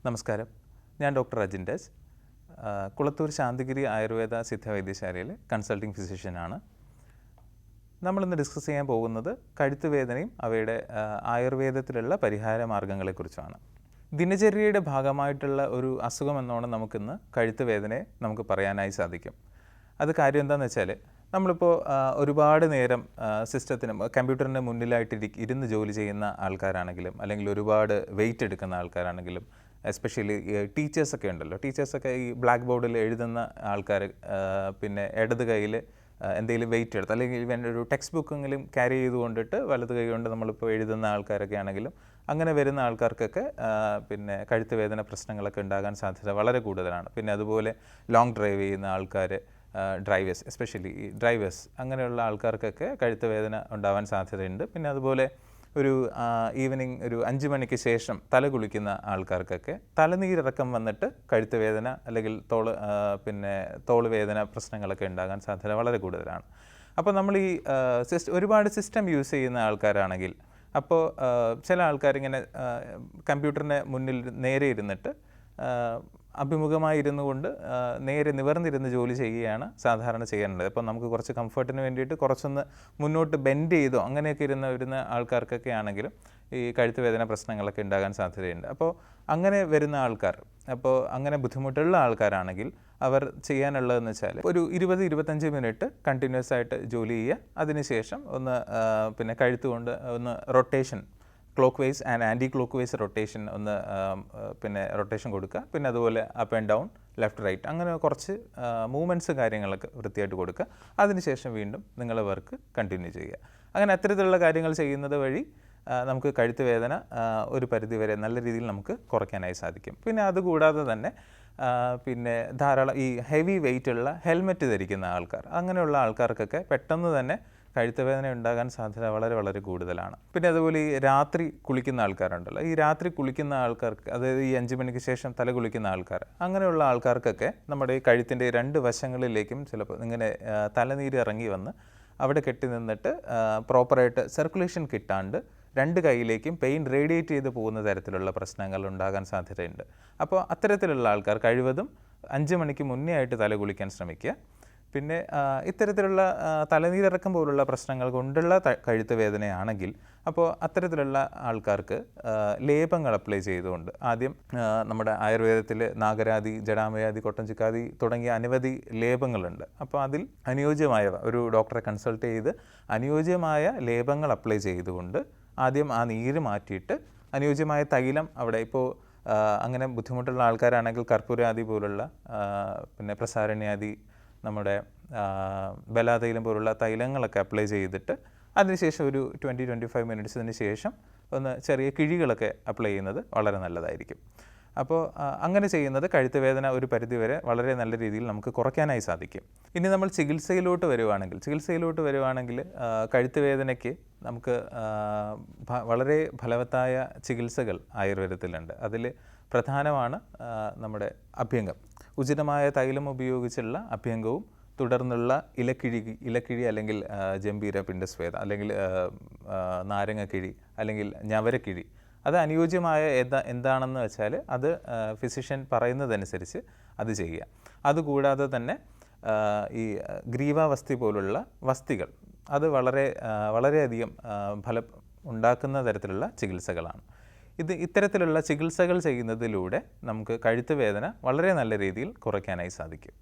നമസ്കാരം, ഞാൻ doctor Ajin ഡാസ്. Kulathur Santhigiri Ayurveda സിദ്ധവൈദ്യശാലയിൽ consulting ഫിസിഷ്യനാണ്. നമ്മളിന്ന് ഡിസ്കസ് ചെയ്യാൻ പോകുന്നത് കഴുത്തുവേദനയും അവയുടെ ആയുർവേദത്തിലുള്ള പരിഹാര മാർഗ്ഗങ്ങളെക്കുറിച്ചാണ്. ദിനചര്യയുടെ ഭാഗമായിട്ടുള്ള ഒരു അസുഖം എന്നോണം നമുക്കിന്ന് കഴുത്തുവേദനയെ നമുക്ക് പറയാനായി സാധിക്കും. അത് കാര്യം എന്താണെന്ന് വെച്ചാൽ, നമ്മളിപ്പോൾ ഒരുപാട് നേരം കമ്പ്യൂട്ടറിൻ്റെ മുന്നിലായിട്ട് ഇരുന്ന് ജോലി ചെയ്യുന്ന ആൾക്കാരാണെങ്കിലും, അല്ലെങ്കിൽ ഒരുപാട് വെയിറ്റ് എടുക്കുന്ന ആൾക്കാരാണെങ്കിലും, എസ്പെഷ്യലി ടീച്ചേഴ്സൊക്കെ ഉണ്ടല്ലോ, ടീച്ചേഴ്സൊക്കെ ഈ ബ്ലാക്ക് ബോർഡിൽ എഴുതുന്ന ആൾക്കാർ, പിന്നെ ഇടത് കയ്യിൽ എന്തെങ്കിലും വെയിറ്റ് എടുത്ത് അല്ലെങ്കിൽ ഒരു ടെക്സ്റ്റ് ബുക്കെങ്കിലും ക്യാരി ചെയ്തുകൊണ്ടിട്ട് വലത് കൈ കൊണ്ട് നമ്മളിപ്പോൾ എഴുതുന്ന ആൾക്കാരൊക്കെ ആണെങ്കിലും, അങ്ങനെ വരുന്ന ആൾക്കാർക്കൊക്കെ പിന്നെ കഴുത്തുവേദന പ്രശ്നങ്ങളൊക്കെ ഉണ്ടാകാൻ സാധ്യത വളരെ കൂടുതലാണ്. പിന്നെ അതുപോലെ ലോങ് ഡ്രൈവ് ചെയ്യുന്ന ആൾക്കാർ, ഡ്രൈവേഴ്സ്, എസ്പെഷ്യലി ഡ്രൈവേഴ്സ്, അങ്ങനെയുള്ള ആൾക്കാർക്കൊക്കെ കഴുത്തുവേദന ഉണ്ടാവാൻ സാധ്യതയുണ്ട്. പിന്നെ അതുപോലെ ഒരു ഈവനിങ് ഒരു 5 മണിക്ക് ശേഷം തല കുളിക്കുന്ന ആൾക്കാർക്കൊക്കെ തലനീരിറക്കം വന്നിട്ട് കഴുത്തുവേദന അല്ലെങ്കിൽ തോള് വേദന പ്രശ്നങ്ങളൊക്കെ ഉണ്ടാകാൻ സാധ്യത വളരെ കൂടുതലാണ്. അപ്പോൾ നമ്മൾ ഈ ഒരുപാട് സിസ്റ്റം യൂസ് ചെയ്യുന്ന ആൾക്കാരാണെങ്കിൽ, അപ്പോൾ ചില ആൾക്കാരിങ്ങനെ കമ്പ്യൂട്ടറിൻ്റെ മുന്നിൽ നേരെ ഇരുന്നിട്ട് അഭിമുഖമായി ഇരുന്നു കൊണ്ട് നേരെ നിവർന്നിരുന്ന് ജോലി ചെയ്യുകയാണ് സാധാരണ ചെയ്യാനുള്ളത്. അപ്പോൾ നമുക്ക് കുറച്ച് കംഫർട്ടിന് വേണ്ടിയിട്ട് കുറച്ചൊന്ന് മുന്നോട്ട് ബെൻഡ് ചെയ്തോ അങ്ങനെയൊക്കെ വരുന്ന ആൾക്കാർക്കൊക്കെ ആണെങ്കിലും ഈ കഴുത്തുവേദന പ്രശ്നങ്ങളൊക്കെ ഉണ്ടാകാൻ സാധ്യതയുണ്ട്. അപ്പോൾ അങ്ങനെ വരുന്ന ആൾക്കാർ, അപ്പോൾ അങ്ങനെ ബുദ്ധിമുട്ടുള്ള ആൾക്കാരാണെങ്കിൽ അവർ ചെയ്യാനുള്ളതെന്ന് വെച്ചാൽ ഒരു 20-25 മിനിറ്റ് കണ്ടിന്യൂസ് ആയിട്ട് ജോലി ചെയ്യുക. അതിനുശേഷം ഒന്ന് കഴുത്തുകൊണ്ട് ഒന്ന് rotation, clockwise and anticlockwise rotation rotation കൊടുക്കുക. പിന്നെ അതുപോലെ up and down, left right, അങ്ങനെ കുറച്ച് മൂവ്മെൻറ്റ്സ് കാര്യങ്ങളൊക്കെ വൃത്തിയായിട്ട് കൊടുക്കുക. അതിനുശേഷം വീണ്ടും നിങ്ങളെ വർക്ക് കണ്ടിന്യൂ ചെയ്യുക. അങ്ങനെ അത്തരത്തിലുള്ള കാര്യങ്ങൾ ചെയ്യുന്നത് വഴി നമുക്ക് കഴുത്തുവേദന ഒരു പരിധിവരെ നല്ല രീതിയിൽ നമുക്ക് കുറയ്ക്കാനായി സാധിക്കും. പിന്നെ അതുകൂടാതെ തന്നെ ധാരാളം ഈ ഹെവി വെയിറ്റുള്ള ഹെൽമെറ്റ് ധരിക്കുന്ന ആൾക്കാർ, അങ്ങനെയുള്ള ആൾക്കാർക്കൊക്കെ പെട്ടെന്ന് തന്നെ കഴുത്തുവേദന ഉണ്ടാകാൻ സാധ്യത വളരെ വളരെ കൂടുതലാണ്. പിന്നെ അതുപോലെ ഈ രാത്രി കുളിക്കുന്ന ആൾക്കാരുണ്ടല്ലോ, ഈ രാത്രി കുളിക്കുന്ന ആൾക്കാർക്ക്, അതായത് ഈ 5 മണിക്ക് ശേഷം തല കുളിക്കുന്ന ആൾക്കാർ, അങ്ങനെയുള്ള ആൾക്കാർക്കൊക്കെ നമ്മുടെ ഈ കഴുത്തിൻ്റെ 2 വശങ്ങളിലേക്കും ചിലപ്പോൾ ഇങ്ങനെ തലനീര് ഇറങ്ങി വന്ന് അവിടെ കെട്ടി നിന്നിട്ട് പ്രോപ്പറായിട്ട് സർക്കുലേഷൻ കിട്ടാണ്ട് 2 കൈയിലേക്കും പെയിൻ റേഡിയേറ്റ് ചെയ്ത് പോകുന്ന തരത്തിലുള്ള പ്രശ്നങ്ങൾ ഉണ്ടാകാൻ സാധ്യതയുണ്ട്. അപ്പോൾ അത്തരത്തിലുള്ള ആൾക്കാർ കഴിവതും 5 മണിക്ക് മുന്നേ ആയിട്ട് തല കുളിക്കാൻ ശ്രമിക്കുക. പിന്നെ ഇത്തരത്തിലുള്ള തലനീരിറക്കം പോലുള്ള പ്രശ്നങ്ങൾ കൊണ്ടുള്ള കഴുത്തുവേദനയാണെങ്കിൽ, അപ്പോൾ അത്തരത്തിലുള്ള ആൾക്കാർക്ക് ലേപങ്ങൾ അപ്ലൈ ചെയ്തുകൊണ്ട്, ആദ്യം നമ്മുടെ ആയുർവേദത്തിൽ നാഗരാതി, ജടാമയാതി, കൊട്ടൻചുക്കാതി തുടങ്ങിയ അനവധി ലേപങ്ങളുണ്ട്. അപ്പോൾ അതിൽ അനുയോജ്യമായ ഒരു ഡോക്ടറെ കൺസൾട്ട് ചെയ്ത് അനുയോജ്യമായ ലേപങ്ങൾ അപ്ലൈ ചെയ്തുകൊണ്ട് ആദ്യം ആ നീര് മാറ്റിയിട്ട് അനുയോജ്യമായ തൈലം അവിടെ, ഇപ്പോൾ അങ്ങനെ ബുദ്ധിമുട്ടുള്ള ആൾക്കാരാണെങ്കിൽ കർപ്പൂരാദി പോലുള്ള, പിന്നെ പ്രസാരണ്യാദി, നമ്മുടെ ബലാതൈലം പോലുള്ള തൈലങ്ങളൊക്കെ അപ്ലൈ ചെയ്തിട്ട് അതിനുശേഷം ഒരു 20-25 മിനിറ്റ്സിന് ശേഷം ഒന്ന് ചെറിയ കിഴികളൊക്കെ അപ്ലൈ ചെയ്യുന്നത് വളരെ നല്ലതായിരിക്കും. അപ്പോൾ അങ്ങനെ ചെയ്യുന്നത് കഴുത്തുവേദന ഒരു പരിധിവരെ വളരെ നല്ല രീതിയിൽ നമുക്ക് കുറയ്ക്കാനായി സാധിക്കും. ഇനി നമ്മൾ ചികിത്സയിലോട്ട് വരുവാണെങ്കിൽ കഴുത്തുവേദനയ്ക്ക് നമുക്ക് വളരെ ഫലവത്തായ ചികിത്സകൾ ആയുർവേദത്തിലുണ്ട്. അതിൽ പ്രധാനമാണ് നമ്മുടെ അഭ്യംഗം. ഉചിതമായ തൈലം ഉപയോഗിച്ചുള്ള അഭ്യംഗവും തുടർന്നുള്ള ഇലക്കിഴി അല്ലെങ്കിൽ ജംബീര പിണ്ടസ്വേദ അല്ലെങ്കിൽ നാരങ്ങക്കിഴി അല്ലെങ്കിൽ ഞവരക്കിഴി, അത് അനുയോജ്യമായ എന്താണെന്ന് വെച്ചാൽ അത് ഫിസിഷ്യൻ പറയുന്നതനുസരിച്ച് അത് ചെയ്യുക. അതുകൂടാതെ തന്നെ ഈ ഗ്രീവാവസ്തി പോലുള്ള വസ്തികൾ, അത് വളരെയധികം ഫലം ഉണ്ടാക്കുന്ന തരത്തിലുള്ള ചികിത്സകളാണ്. ഇത്തരത്തിലുള്ള ചികിത്സകൾ ചെയ്യുന്നതിലൂടെ നമുക്ക് കഴുത്തുവേദന വളരെ നല്ല രീതിയിൽ കുറയ്ക്കാനായി സാധിക്കും.